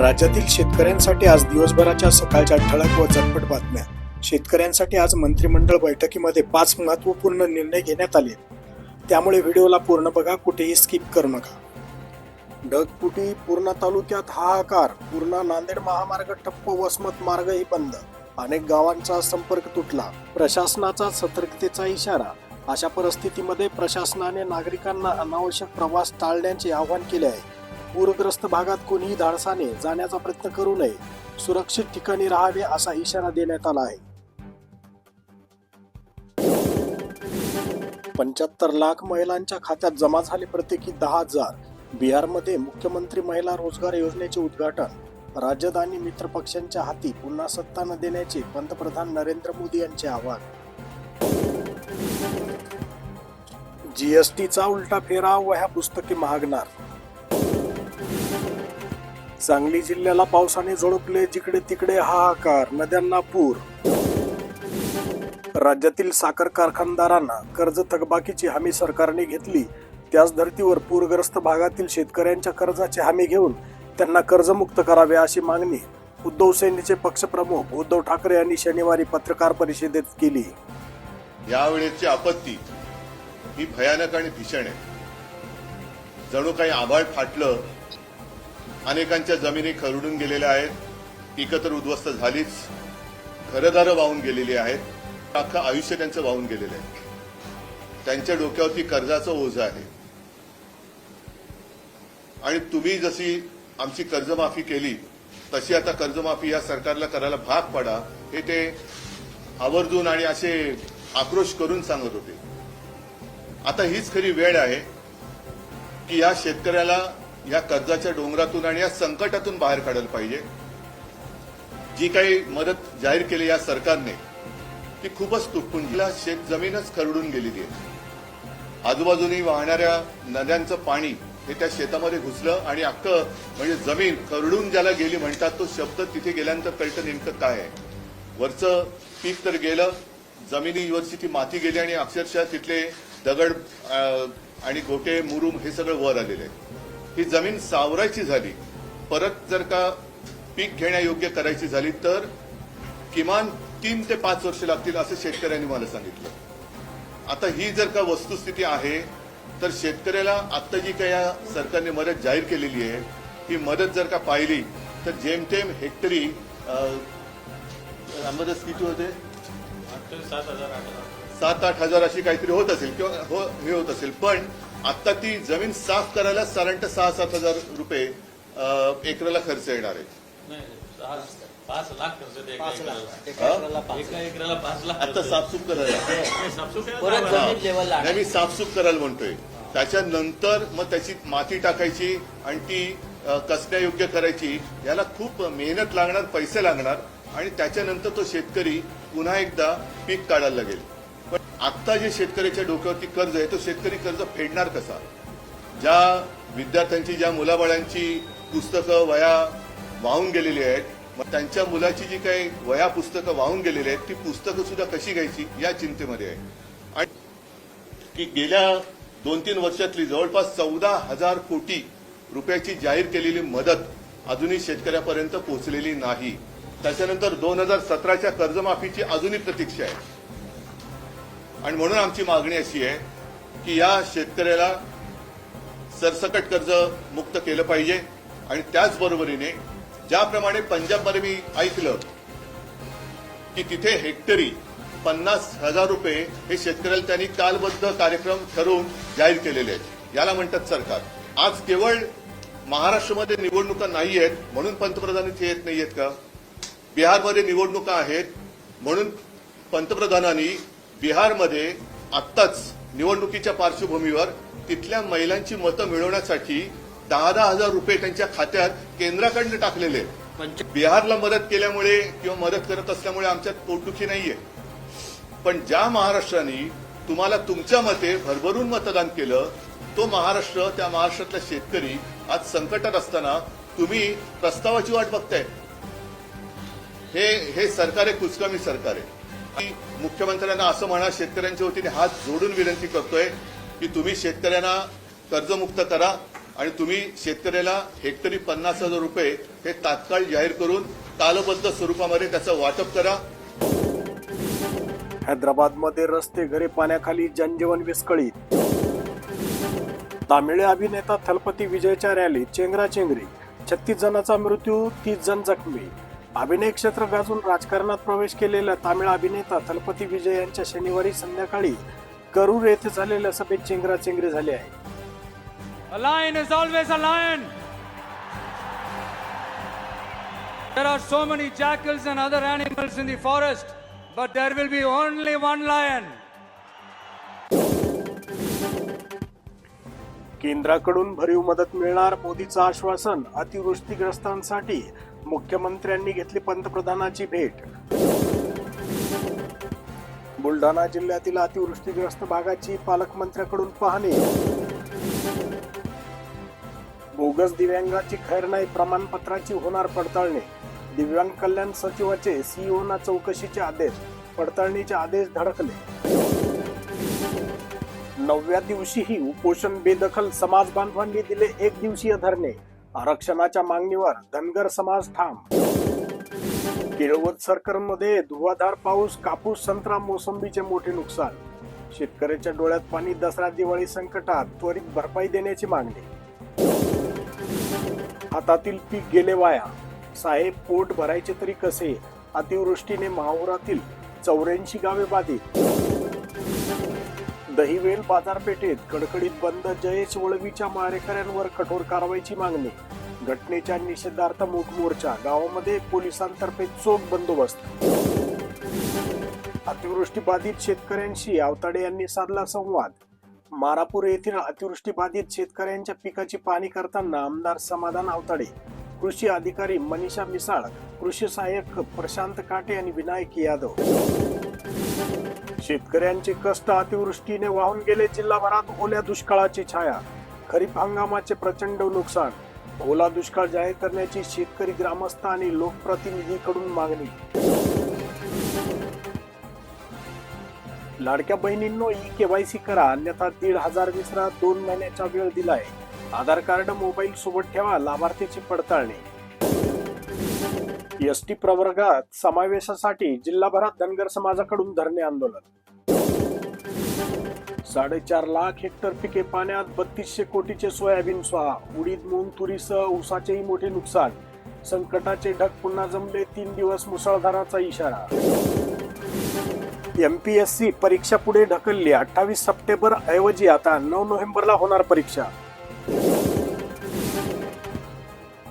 राज्यातील शेतकऱ्यांसाठी आज दिवसभराच्या सकाळच्या ठळक व झटपट बातम्या। शेतकऱ्यांसाठी आज मंत्रिमंडळ बैठकीमध्ये 5 महत्त्वपूर्ण निर्णय घेण्यात आले। त्यामुळे व्हिडिओला पूर्ण बघा, कुठेही स्किप करू नका। ढगफुटी, पूर्णा तालुक्यात हाहाकार, पूर्णा नांदेड महामार्ग ठप्प, वसमत मार्गही बंद, अनेक गावांचा संपर्क तुटला। प्रशासनाचा सतर्कतेचा इशारा। अशा परिस्थितीमध्ये प्रशासनाने नागरिकांना अनावश्यक प्रवास टाळण्याचे आवाहन केले आहे। पूरग्रस्त भागात कोणीही धाडसाने जाण्याचा प्रयत्न करू नये, सुरक्षित ठिकाणी राहावे असा इशारा देण्यात आला आहे। 75 लाख महिलांच्या खात्यात जमा झाले प्रत्येकी 10,000। बिहारमध्ये मुख्यमंत्री महिला रोजगार योजनेचे उद्घाटन। राजधानी मित्र पक्षांच्या हाती पुन्हा सत्ता न देण्याचे पंतप्रधान नरेंद्र मोदी यांचे आवाहन। जीएसटीचा उलटा फेरा, वह्या पुस्तके महागणार। सांगली जिल्ह्याला पावसाने झोडपले, जिकडे तिकडे हाहाकार, नद्यांना पूर। राज्यातील साखर कारखानदारांना कर्ज थकबाकीची हमी सरकारने घेतली, त्याच धर्तीवर पूरग्रस्त भागातील शेतकऱ्यांच्या कर्जाची हमी घेऊन त्यांना कर्जमुक्त करावे अशी मागणी उद्धव सेनेचे पक्षप्रमुख उद्धव ठाकरे यांनी शनिवारी पत्रकार परिषदेत केली। यावेळेची आपत्ती ही भयानक आणि भीषण आहे। जणू काही आभाळ फाटलं, अनेकांच्या जमिनी खरडून गेलेल्या आहेत, पिकं तर उद्ध्वस्त झालीच, घरदारं वाहून गेलेली आहेत, अख्खं आयुष्य त्यांचं वाहून गेलेलं आहे। त्यांच्या डोक्यावरती कर्जाचं ओझं आहे। आणि तुम्ही जशी आमची कर्जमाफी केली तशी आता कर्जमाफी या सरकारला करायला भाग पडा, हे ते आवर्जून आणि असे आक्रोश करून सांगत होते। आता हीच खरी वेळ आहे की या शेतकऱ्याला या कर्जाच्या डोंगरातून आणि या संकटातून बाहेर काढायला पाहिजे। जी काही मदत जाहीर केली या सरकारने ती खूपच तुटपुंजीला, शेत जमीनच खरडून गेलेली आहे। आजूबाजूनी वाहणाऱ्या नद्यांचं पाणी हे त्या शेतामध्ये घुसलं आणि अख्खं म्हणजे जमीन खरडून ज्याला गेली म्हणतात, तो शब्द तिथे गेल्यानंतर कळतं नेमकं काय आहे। वरचं पीक तर गेलं, जमिनीवरची ती माती गेली आणि अक्षरशः तिथले दगड आणि गोटे मुरुम हे सगळं वर आलेलं आहे। ही जमीन सावरायची झाली, परत जर का पीक घेण्यायोग्य करायची झाली तर किमान 3 ते 5 वर्ष लागतील असं शेतकऱ्यांनी मला सांगितलं। आता ही जर का वस्तुस्थिती आहे तर शेतकऱ्याला आता जी काही या सरकारने मदत जाहीर केलेली आहे ही मदत जर का पाहिली तर जेमतेम हेक्टरी मदत किती होते, 7-8 हजार अशी काहीतरी होत असेल किंवा हे होत असेल। पण आता ती जमीन साफ करायला साधारणतः 6-7 हजार रुपये एकराला खर्च येणार आहे। 5 लाख खर्च आता साफसूफ करायला, मी साफसूफ करायला म्हणतोय। त्याच्यानंतर मग त्याची माती टाकायची आणि ती कसण्यायोग्य करायची, याला खूप मेहनत लागणार, पैसे लागणार आणि त्याच्यानंतर तो शेतकरी पुन्हा एकदा पीक काढायला लागेल। पण आता जे शेतकऱ्याच्या डोक्यावरती कर्ज आहे तो शेतकरी कर्ज फेडणार कसा? ज्या विद्यार्थ्यांची, ज्या मुलाबाळांची पुस्तकं वह्या वाहून गेलेली आहेत, मग त्यांच्या मुलाची जी काही वह्या पुस्तकं वाहून गेलेली आहेत ती पुस्तकं सुद्धा कशी घ्यायची या चिंतेमध्ये आहे। आणि की गेल्या 2-3 वर्षातली जवळपास 14,000 कोटी रुपयाची जाहीर केलेली मदत अजूनही शेतकऱ्यापर्यंत पोहोचलेली नाही। त्याच्यानंतर 2017च्या कर्जमाफीची अजूनही प्रतीक्षा आहे। आणि म्हणून आमची मागणी अशी आहे की या शेतकऱ्याला सरसकट कर्ज मुक्त केलं पाहिजे। आणि त्याचबरोबरीने ज्याप्रमाणे पंजाबमध्ये मी ऐकलं की तिथे हेक्टरी 50,000 रुपये हे शेतकऱ्याला त्यांनी कालबद्ध कार्यक्रम ठरवून जाहीर केलेले आहेत, याला म्हणतात सरकार। आज केवळ महाराष्ट्रामध्ये निवडणुका नाही आहेत म्हणून पंतप्रधान इथे येत नाहीयेत का? बिहारमध्ये निवडणुका आहेत म्हणून पंतप्रधानांनी बिहारमध्ये आत्ताच निवडणुकीच्या पार्श्वभूमीवर तिथल्या महिलांची मतं मिळवण्यासाठी 10-10 हजार रुपये त्यांच्या खात्यात केंद्राकडनं टाकलेले आहेत। बिहारला मदत केल्यामुळे किंवा मदत करत असल्यामुळे आमच्यात पोटदुखी नाहीये, पण ज्या महाराष्ट्राने तुम्हाला तुमच्या मते भरभरून मतदान केलं तो महाराष्ट्र, त्या महाराष्ट्रातला शेतकरी आज संकटात असताना तुम्ही प्रस्तावाची वाट बघताय। हे सरकार आहे, कुचकामी सरकार आहे। मुख्यमंत्र्यांना असं म्हणा, शेतकऱ्यांच्या वतीने हात जोडून विनंती करतोय की तुम्ही शेतकऱ्यांना कर्जमुक्त करा आणि तुम्ही शेतकऱ्याला हेक्टरी 50,000 रुपये हे तात्काळ जाहीर करून तालबद्ध स्वरूपामध्ये त्याचं वाटप करा. हैदराबादमध्ये रस्ते घरे पाण्याखाली, जनजीवन विस्कळीत. तामिळ अभिनेता थलपती विजयच्या रॅलीत चेंगराचेंगरी, 36 जणांचा मृत्यू, 30 जण जखमी. अभिनय क्षेत्र गाजून राजकारणात प्रवेश केलेला तामिळ अभिनेता थलपती विजय यांच्या शनिवारी संध्याकाळी करूर येथे झालेल्या सभेत चेंगराचेंगरी झाली आहे. A lion is always a lion. There are so many jackals and other animals in the forest, but there will be only one lion. केंद्राकडून भरीव मदत मिळणार, मोदीचं आश्वासन. अतिवृष्टीग्रस्तांसाठी मुख्यमंत्र्यांनी घेतली पंतप्रधानांची भेट. बुलढाणा जिल्ह्यातील अतिवृष्टीग्रस्त भागाची पालकमंत्र्याकडून पाहणी. बोगस दिव्यांगाची खैर नाही, प्रमाणपत्राची होणार पडताळणी. दिव्यांग कल्याण सचिवाचे सीईओना चौकशीचे आदेश, पडताळणीचे आदेश धडकले. 9व्या दिवशीही उपोषण बेदखल, समाज बांधवांनी दिले 1 दिवसीय धरणे. आरक्षणाच्या मागणीवर धनगर समाज ठाम. केळवद सर्कलमध्ये धुवाधार पाऊस, कापूस, संत्रा, मोसंबीचे मोठे नुकसान. शेतकऱ्याच्या डोळ्यात पाणी, दसरा दिवाळी संकटात, त्वरित भरपाई देण्याची मागणी. हातातील पीक गेले वाया, साहेब पोट भरायचे तरी कसे. अतिवृष्टीने महापुरातील 84 गावे बाधित. दहिवेल बाजारपेठेत कडकडीत बंद, जयेश वळवीच्या मारेकऱ्यांवर कठोर कारवाईची मागणी. घटनेच्या निषेधार्थ मूक मोर्चा, गावामध्ये पोलिसांतर्फे चोख बंदोबस्त. अतिवृष्टी बाधित शेतकऱ्यांशी आवताडे यांनी साधला संवाद. मारापूर येथील अतिवृष्टी बाधित शेतकऱ्यांच्या पिकाची पाहणी करताना आमदार समाधान आवताडे, कृषी अधिकारी मनीषा मिसाळ, कृषी सहाय्यक प्रशांत काटे आणि विनायक यादव. शेतकऱ्यांचे कष्ट अतिवृष्टीने वाहून गेले, जिल्हाभरात ओल्या दुष्काळाची छाया. खरीप हंगामाचे प्रचंड नुकसान, ओला दुष्काळ जाहीर करण्याची शेतकरी, ग्रामस्थ आणि लोकप्रतिनिधींकडून मागणी. लाडक्या बहिणींनो ई-केवायसी करा, अन्यथा 1,500 विसरा. 2 महिन्याचा वेळ दिलाय. आधार कार्ड मोबाईल सोबत ठेवा, लाभार्थीची पडताळणी. एसटी प्रवर्गात समावेशासाठी जिल्हाभरात धनगर समाजाकडून धरणे आंदोलन. 4.5 लाख हेक्टर पिके पाण्यात, 3200 कोटीचे सोयाबीन स्वाहा. उडीद, मूग, तुरीसह ऊसाचेही मोठे नुकसान. संकटाचे ढग पुन्हा जमले, 3 दिवस मुसळधाराचा इशारा. MPSC परीक्षा पुढे ढकलली, 28 सप्टेंबर ऐवजी आता 9 नोव्हेंबरला होणार परीक्षा.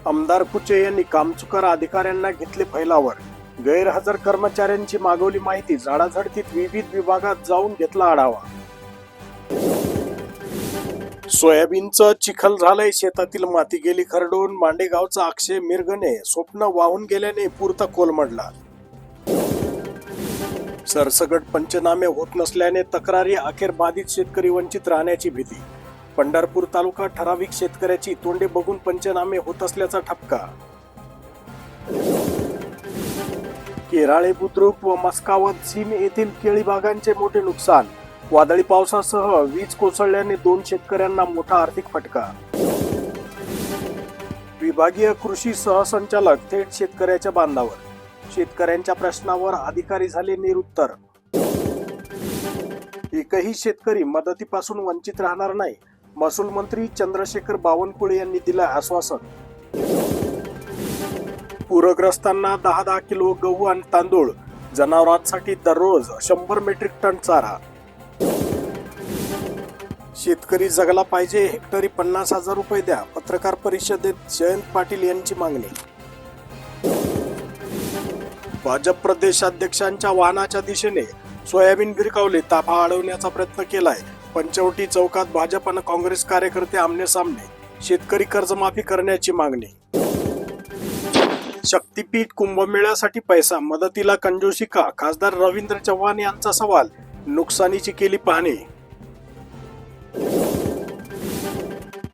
आमदार कुचे यांनी कामचुकार अधिकाऱ्यांना घेतले फैलावर. गैरहजर कर्मचाऱ्यांची मागवली माहिती, झाडाझडतीत विविध विभागात जाऊन घेतला आढावा. सोयाबीनचं चिखल झालंय, शेतातील माती गेली खरडून. मांडेगावचा अक्षय मिरगणे, स्वप्न वाहून गेल्याने पुरता कोलमडला. सरसकट पंचनामे होत नसल्याने तक्रारी, अखेर बाधित शेतकरी वंचित राहण्याची भीती. पंढरपूर तालुका ठराविक शेतकऱ्याची तोंडे बघून पंचनामे होत असल्याचा ठपका. केराळे, बुद्रुक व मस्कावत सीम येथील केळी बागांचे मोठे नुकसान. वादळी पावसासह वीज कोसळल्याने 2 शेतकऱ्यांना मोठा आर्थिक फटका. विभागीय कृषी सहसंचालक थेट शेतकऱ्याच्या बांधावर. शेतकऱ्यांच्या प्रश्नावर अधिकारी झाले निरुत्तर. एकही शेतकरी मदतीपासून वंचित राहणार नाही, महसूल मंत्री चंद्रशेखर बावनकुळे यांनी दिलं आश्वासन. पूरग्रस्तांना 10 किलो गहू आणि तांदूळ, जनावरांसाठी दररोज 100 मेट्रिक टन चारा. शेतकरी जगला पाहिजे, हेक्टरी 50,000 रुपये द्या, पत्रकार परिषदेत जयंत पाटील यांची मागणी. भाजप प्रदेशाध्यक्षांच्या वाहनाच्या दिशेने सोयाबीन भिरकावले, ताफा अडवण्याचा प्रयत्न केलाय. पंचवटी चौकात भाजप आणि काँग्रेस कार्यकर्ते आमने सामने, शेतकरी कर्जमाफी करण्याची मागणी. शक्तीपीठ कुंभमेळ्यासाठी पैसा, मदतीला कंजूसी का, खासदार रवींद्र चव्हाण यांचा सवाल. नुकसानीची केली पाहणी.